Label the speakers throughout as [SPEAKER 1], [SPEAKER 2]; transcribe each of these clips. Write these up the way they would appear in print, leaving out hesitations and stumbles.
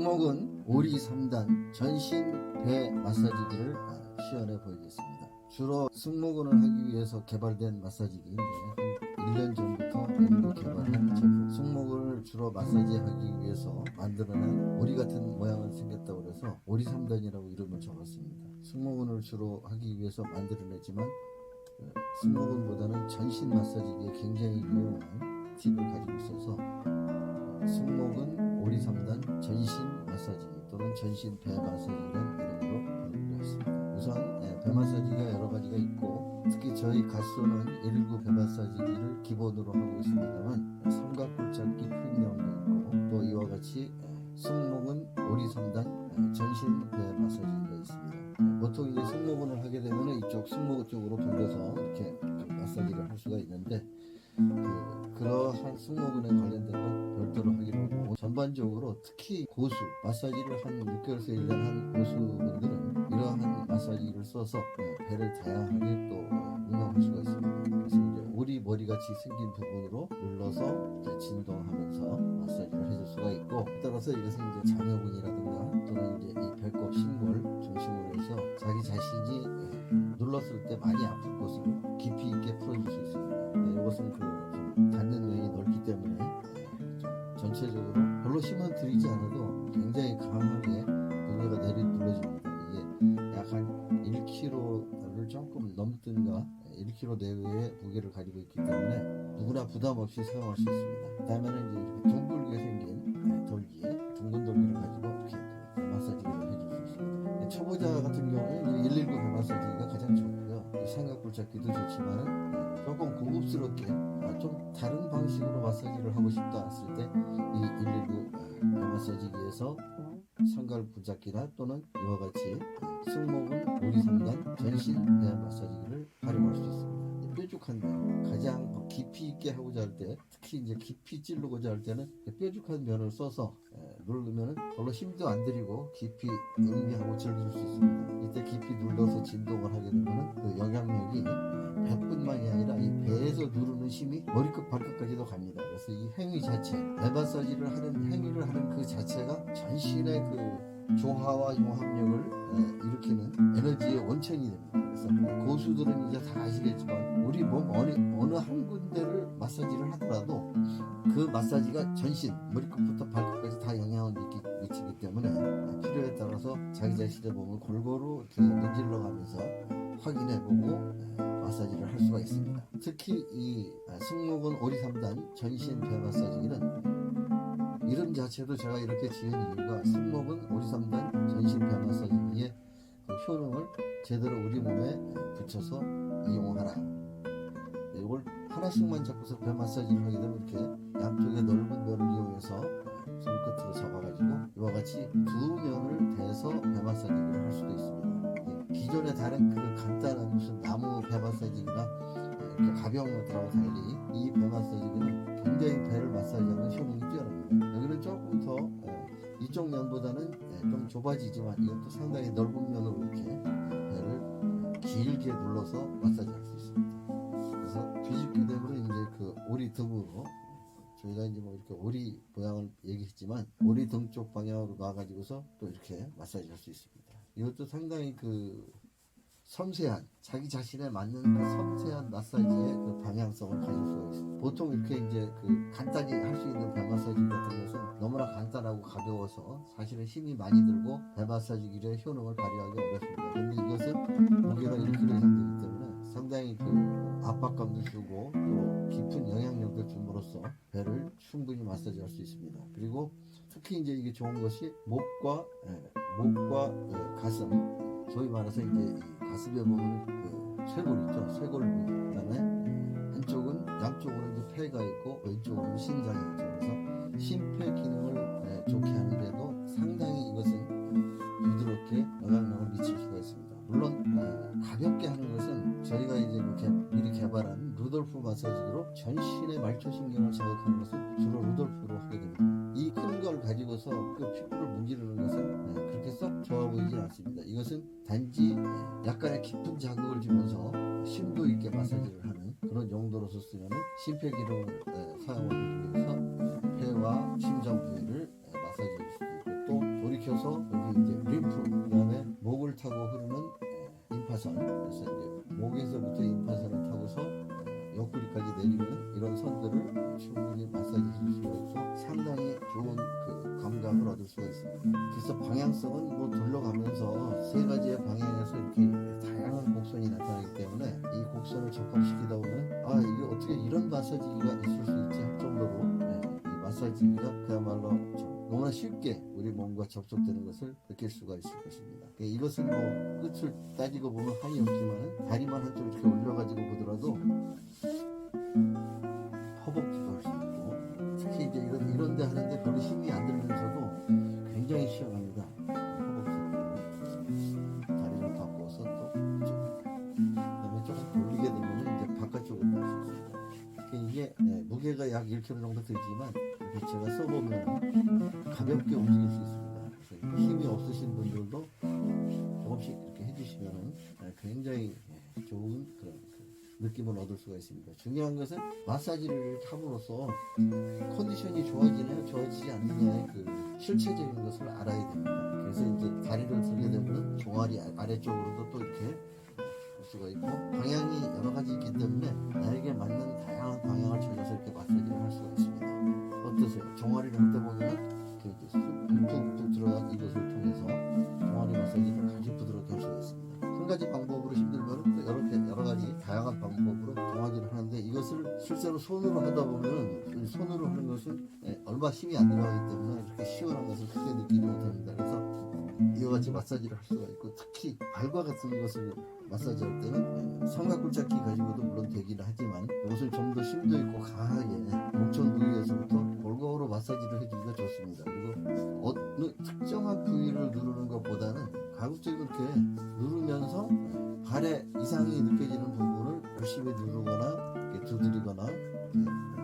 [SPEAKER 1] 승모근 오리 3단 전신 배 마사지기를 시연해 보이겠습니다. 주로 승모근을 하기 위해서 개발된 마사지기인데 한 1년 전부터 연구 개발한 제품. 승모근을 주로 마사지하기 위해서 만들어낸 오리 같은 모양을 생겼다고 해서 오리 3단이라고 이름을 적었습니다. 승모근을 주로 하기 위해서 만들어내지만 승모근보다는 전신 마사지기에 굉장히 유용한 팁을 가지고 있어서 승모근 오리 3단 전신 마사지기 또는 전신 배 마사지기라는 이름으로 부르기로 했습니다. 우선 배 마사지기가 여러 가지가 있고 특히 저희 갓소는 119 배 마사지기를 기본으로 하고 있습니다만 삼각골잡기 프리미엄도 있고 또 이와 같이 승모근 오리 3단 전신 배 마사지기가 있습니다. 보통 이제 승모근을 하게 되면 이쪽 승모근 쪽으로 돌려서 이렇게 마사지를 할 수가 있는데 그러한 승모근에 관련된 건 별도로 하기로 하고 전반적으로 특히 고수 마사지를 한 6개월에서 1년 한 고수분들은 이러한 마사지를 써서 배를 다양하게 또 운영할 수가 있습니다. 그래서 이제 오리 머리같이 생긴 부분으로 눌러서 이제 진동하면서 마사지를 해줄 수가 있고 따라서 이것은 이제 장여근이라든가 또는 이제 이 배꼽 신골 중심으로 해서 자기 자신이 눌렀을 때 많이 아플 곳을 깊이 있게 풀어줄 수 있습니다. 이것은 좀 닿는 면이 넓기 때문에 전체적으로 별로 힘을 들이지 않아도 굉장히 강하게 무게가 눌러집니다. 이게 약 한 1kg를 조금 넘든가 1kg 내외의 무게를 가지고 있기 때문에 누구나 부담 없이 사용할 수 있습니다. 그 다음에는 이제 이렇게 둥글게 생긴 돌기에 둥근 돌기를 가지고 이렇게 마사지를 해줄 수 있습니다. 초보자 같은 경우는 119 배 마사지가 가장 좋고요. 삼각골잡기도 좋지만은 조금 고급스럽게 좀 다른 방식으로 마사지를 하고 싶다 했을 때 이 119 배 마사지기에서 삼각골잡기나 또는 이와 같이 승모근 오리 3단 전신 배 마사지기를 활용할 수 있습니다. 뾰족한 면, 가장 깊이 있게 하고자 할 때, 특히 이제 깊이 찌르고자 할 때는 뾰족한 면을 써서 누르면 별로 힘도 안 들이고 깊이 음미하고 즐길 수 있습니다. 이때 깊이 눌러서 진동을 하게 되면 그 영향력이 배뿐만이 아니라 이 배에서 누르는 힘이 머리끝 발끝까지도 갑니다. 그래서 이 행위 자체, 배 마사지를 하는 행위를 하는 그 자체가 전신의 그 조화와 융합력을 일으키는 에너지의 원천이 됩니다. 그래서 고수들은 이제 다 아시겠지만 우리 몸 어느 한 군데를 마사지를 하더라도 그 마사지가 전신 머리끝부터 발끝까지 다 영향을 미치기 때문에 필요에 따라서 자기 자신의 몸을 골고루 이렇게 문질러 가면서 확인해보고 마사지를 할 수가 있습니다. 특히 이 승모근 오리 3단 전신 배 마사지기는 이름 자체도 제가 이렇게 지은 이유가 승모근 오리 3단 전신 배 마사지기의 그 효능을 제대로 우리 몸에 붙여서 이용하라. 이걸 하나씩만 잡고서 배 마사지를 하게 되면 이렇게 양쪽에 넓은 면을 이용해서 손끝으로 잡아가지고 이와 같이 두 면을 대서 배 마사지를 할 수도 있습니다. 기존의 다른 그 간단한 무슨 나무 배 마사지기나 이렇게 가벼운 것들하고 달리 이 배 마사지기는 굉장히 배를 마사지하는 효능이 뛰어납니다. 여기는 조금 더 이쪽 면보다는 좀 좁아지지만 이것도 상당히 넓은 면으로 이렇게 배를 길게 눌러서 마사지할 수 있습니다. 그래서 뒤집게 되면 이제 그 오리 등으로 저희가 이제 뭐 이렇게 오리 모양을 얘기했지만 오리 등 쪽 방향으로 놔가지고서 또 이렇게 마사지할 수 있습니다. 이것도 상당히 그 섬세한 자기 자신에 맞는 그 섬세한 마사지의 그 방향성을 가질 수가 있습니다. 보통 이렇게 이제 그 간단히 할 수 있는 배 마사지 같은 것은 너무나 간단하고 가벼워서 사실은 힘이 많이 들고 배 마사지기의 효능을 발휘하기 어렵습니다. 그런데 이것은 무게가 1kg 이상 되기 때문에 상당히 그 압박감도 주고 또 깊은 영향력도 줌으로써 배를 충분히 마사지할 수 있습니다. 그리고 특히 이제 이게 좋은 것이 목과 가슴, 소위 말해서 이제 이 가슴에 보면 그 쇄골 있죠. 쇄골 부위. 그다음에 한쪽은 양쪽으로 이제 폐가 있고 왼쪽으로는 심장이 있죠. 그래서 심폐 기능을 좋게 하는데도 상당히 이것은 부드럽게 영향력을 미칠 수가 있습니다. 물론 가볍게 하는 것은 저희가 이제 이렇게 미리 개발한 루돌프 마사지기로 전신의 말초신경을 자극하는 것은 주로 루돌프로 하게 됩니다. 이 큰 걸 가지고서 그 피부를 문지르는 것은 그렇게 썩 좋아 보이진 않습니다. 이것은 단지 약간의 깊은 자극을 주면서 심도 있게 마사지를 하는 그런 용도로서 쓰면 심폐기능을 사용하기 위해서 폐와 심장 부위를 마사지할 수도 있고 또 방향성은 뭐 돌려가면서 세 가지의 방향에서 이렇게 다양한 곡선이 나타나기 때문에 이 곡선을 접합시키다 보면 아 이게 어떻게 이런 마사지기가 있을 수 있지 할 정도로 이 마사지기가 그야말로 너무나 쉽게 우리 몸과 접촉되는 것을 느낄 수가 있을 것입니다. 이것은 뭐 끝을 따지고 보면 한이 없지만 다리만 한쪽 이렇게 올려가지고 보더라도 허벅지도 할 수 있고 특히 이제 이런 데 하는데 별로 힘이 안 들면서도 굉장히 시원합니다. 허벅지 다리를 바꿔서 또 그다음에 조금 돌리게 되면 이제 바깥쪽으로 갈 수 있습니다. 이게 무게가 약 1kg 정도 들지만 이렇게 제가 써보면 가볍게 움직일 수 있습니다. 그래서 힘이 없으신 분들도 조금씩 이렇게 해주시면 굉장히 좋은 그런 느낌을 얻을 수가 있습니다. 중요한 것은 마사지를 함으로써 컨디션이 좋아지냐 좋아지지 않느냐의 그 실체적인 것을 알아야 됩니다. 그래서 이제 다리를 들게 되면 종아리 아래쪽으로도 또 이렇게 볼 수가 있고 방향이 여러 가지 있기 때문에 나에게 맞는 다양한 방향을 찾아서 이렇게 마사지를 할 수가 있습니다. 어떠세요? 종아리를 할 때 보면 이렇게 이제 푹푹 들어간 이것을 통해서 종아리 마사지를 아주 부드럽게 할 수가 있습니다. 한 가지 방법으로 힘들면 또 여러 가지 다양한 방법으로 종아리를 하는데 이것을 실제로 손으로 하다 보면 손으로 하는 것은 얼마 힘이 안 들어가기 때문에 이렇게 시원한 것을 크게 느끼지 못합니다. 그래서 이와 같이 마사지를 할 수가 있고 특히 발과 같은 것을 마사지할 때는 삼각골짜기 가지고도 물론 되기는 하지만 이것을 좀 더 심도 있고 강하게 목전 부위에서부터 골고루 마사지를 해주기가 좋습니다. 그리고 어느 특정한 부위를 누르는 것보다는 가급적이면 이렇게 누르면서 발에 이상이 느껴지는 부분을 열심히 누르거나 이렇게 두드리거나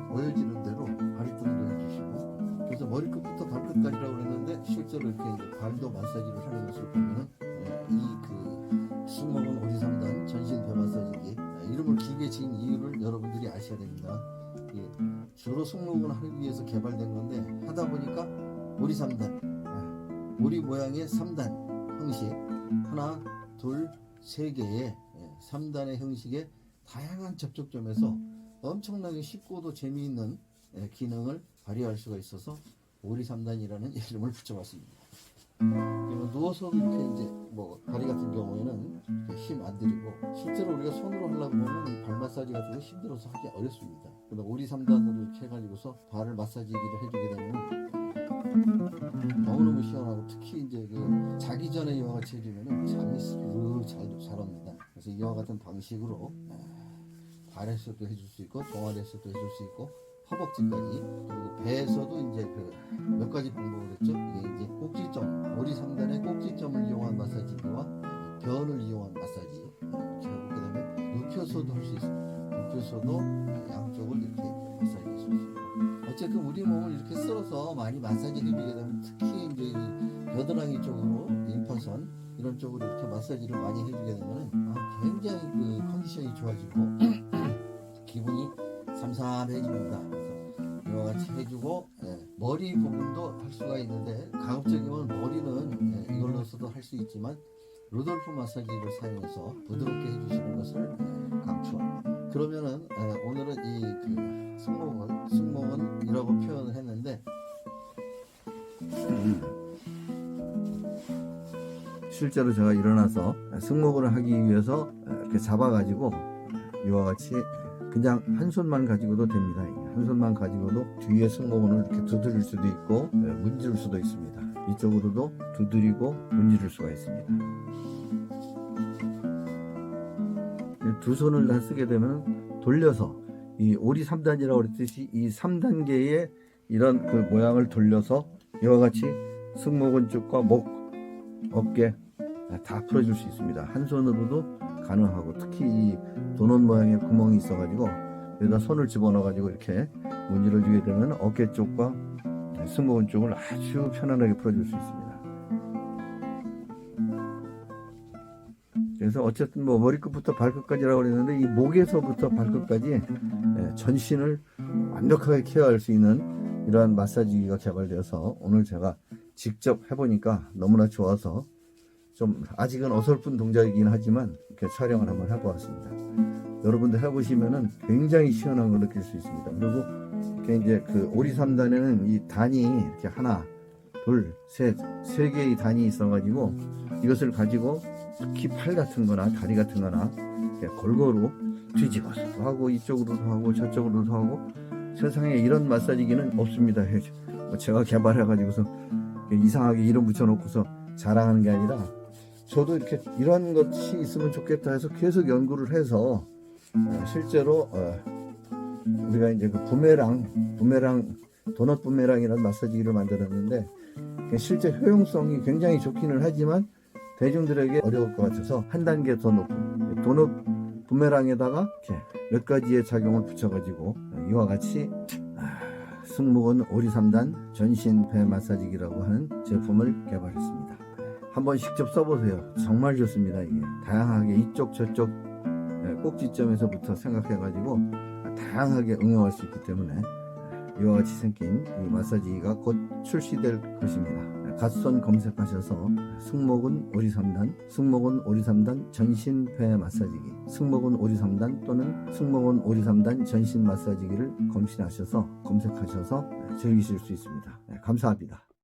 [SPEAKER 1] 보여지는 대로 발등도 해주시고 그래서 머리끝부터 발끝까지라고 그랬는데 실제로 이렇게 이제 발도 마사지를 하는 것을 보면은 이 승모근 오리 3단 전신 배 마사지기 이름을 길게 지은 이유를 여러분들이 아셔야 됩니다. 주로 승모근을 하기 위해서 개발된 건데 하다 보니까 오리 3단 오리 모양의 3단 형식 하나 둘 세 개의 3단의 형식의 다양한 접촉점에서 엄청나게 쉽고도 재미있는 기능을 발휘할 수가 있어서 오리 3단이라는 이름을 붙여봤습니다. 그리고 누워서 이렇게 이제 뭐 다리 같은 경우에는 힘 안 들이고 실제로 우리가 손으로 하려고 하면 발 마사지 같은 거 힘들어서 하기 어렵습니다. 그런데 오리 3단으로 이렇게 해가지고서 발을 마사지기를 해주게 되면 너무너무 시원하고 특히 이제 자기 전에 이와 같이 해주면 잠이 잘 옵니다. 그래서 이와 같은 방식으로 발에서도 해줄 수 있고 종아리에서도 해줄 수 있고 허벅지까지 그리고 배에서도 이제 몇 가지 방법을 했죠. 이게 이제 꼭지점 오리 3단의 꼭지점을 이용한 마사지기와 변을 이용한 마사지 이렇게 하고 그다음에 눕혀서도 할 수 있습니다. 눕혀서도 양쪽을 이렇게 마사지 할 수 있습니다. 어쨌든 우리 몸을 이렇게 쓸어서 많이 마사지를 해주게 되면 특히 이제 겨드랑이 쪽으로 임파선 이런 쪽으로 이렇게 마사지를 많이 해주게 되면 굉장히 컨디션이 좋아지고 기분이 삼삼해집니다. 그래서 이와 같이 해주고 머리 부분도 할 수가 있는데 가급적이면 머리는 이걸로서도 할 수 있지만 루돌프 마사지를 사용해서 부드럽게 해주시는 것을 강추합니다. 그러면은 오늘은 이 승모근이라고 표현을 했는데 실제로 제가 일어나서 승모근을 하기 위해서 이렇게 잡아가지고 이와 같이 그냥 한 손만 가지고도 됩니다. 한 손만 가지고도 뒤에 승모근을 이렇게 두드릴 수도 있고 문질 수도 있습니다. 이쪽으로도 두드리고 문지를 수가 있습니다. 두 손을 다 쓰게 되면 돌려서 이 오리 3단이라고 그랬듯이 이 3단계의 이런 모양을 돌려서 이와 같이 승모근 쪽과 목, 어깨 다 풀어줄 수 있습니다. 한 손으로도 가능하고 특히 이 도넛 모양의 구멍이 있어가지고 여기다 손을 집어넣어가지고 이렇게 문지를 주게 되면 어깨 쪽과 승모근 쪽을 아주 편안하게 풀어줄 수 있습니다. 그래서 어쨌든 뭐 머리끝부터 발끝까지라고 그랬는데 이 목에서부터 발끝까지 전신을 완벽하게 케어할 수 있는 이러한 마사지기가 개발되어서 오늘 제가 직접 해보니까 너무나 좋아서 좀 아직은 어설픈 동작이긴 하지만 이렇게 촬영을 한번 해보았습니다. 여러분들 해보시면은 굉장히 시원한 걸 느낄 수 있습니다. 그리고 이렇게 이제 오리 3단에는 이 단이 이렇게 하나,
[SPEAKER 2] 둘, 셋, 세 개의 단이 있어가지고 이것을 가지고 특히 팔 같은 거나 다리 같은 거나 골고루 뒤집어서 하고 이쪽으로도 하고 저쪽으로도 하고 세상에 이런 마사지기는 없습니다. 제가 개발해가지고서 이상하게 이름 붙여놓고서 자랑하는 게 아니라 저도 이렇게 이런 것이 있으면 좋겠다 해서 계속 연구를 해서 실제로 우리가 이제 그 부메랑 도넛 부메랑이라는 마사지기를 만들었는데 실제 효용성이 굉장히 좋기는 하지만 대중들에게 어려울 것 같아서 한 단계 더 높은 도넛 부메랑에다가 이렇게 몇 가지의 작용을 붙여가지고 이와 같이 승모근 오리삼단 전신배 마사지기라고 하는 제품을 개발했습니다. 한번 직접 써보세요. 정말 좋습니다. 이게 다양하게 이쪽 저쪽 꼭지점에서부터 생각해가지고 다양하게 응용할 수 있기 때문에 이와 같이 생긴 이 마사지기가 곧 출시될 것입니다. 갓손 검색하셔서 승모근 오리삼단 전신배 마사지기, 승모근 오리삼단 또는 승모근 오리삼단 전신 마사지기를 검색하셔서 즐기실 수 있습니다. 감사합니다.